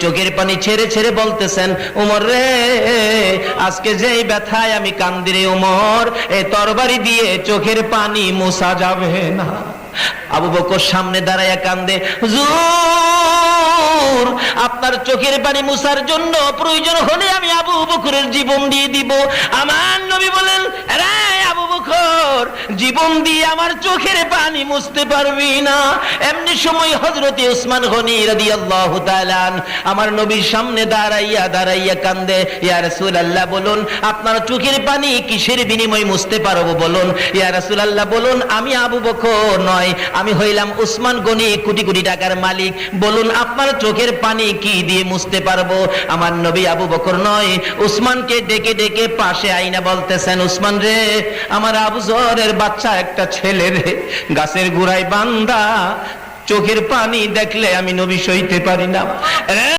চোখের পানি ছেড়ে ছেড়ে বলতেছেন, উমর রে, আজকে যেই ব্যথায় আমি কান্দি রে উমর, এই তরবারি দিয়ে চোখের পানি মোছা যাবে না। আবু বকর সামনে দাঁড়ায়া কান্দে, হুজুর আপনার চোখের পানি মুছার জন্য প্রয়োজন হলে আমি আবু বকরের জীবন দিয়ে দিব। আমার নবী বলেন, রে আবু বকর, জীবন দিয়ে আমার চোখের পানি মুছতে পারবি না। এমনি সময় হযরতে উসমান গনি রাদিয়াল্লাহু তাআলা আমার নবীর সামনে দাঁড়াইয়া কান্দে, ইয়া রাসূলুল্লাহ বলুন আপনার চোখের পানি কিসের বিনিময়ে মুছতে পারবো বলুন। ইয়া রাসূলুল্লাহ বলুন, আমি আবু বকর নয়, আমি হইলাম উসমান গনি, কোটি কোটি টাকার মালিক। বলুন আপনার চোখের পানি কি দিয়ে মুছতে পারবো। আমার নবী আবু বকর নয়, উসমানকে ডেকে ডেকে পাশে আইনা বলতেছেন, উসমান রে, আমার আবু জরের বাচ্চা একটা ছেলে রে, গাছের গোড়ায় বান্দা, চোখের পানি দেখলে আমি নবী সইতে পারি না।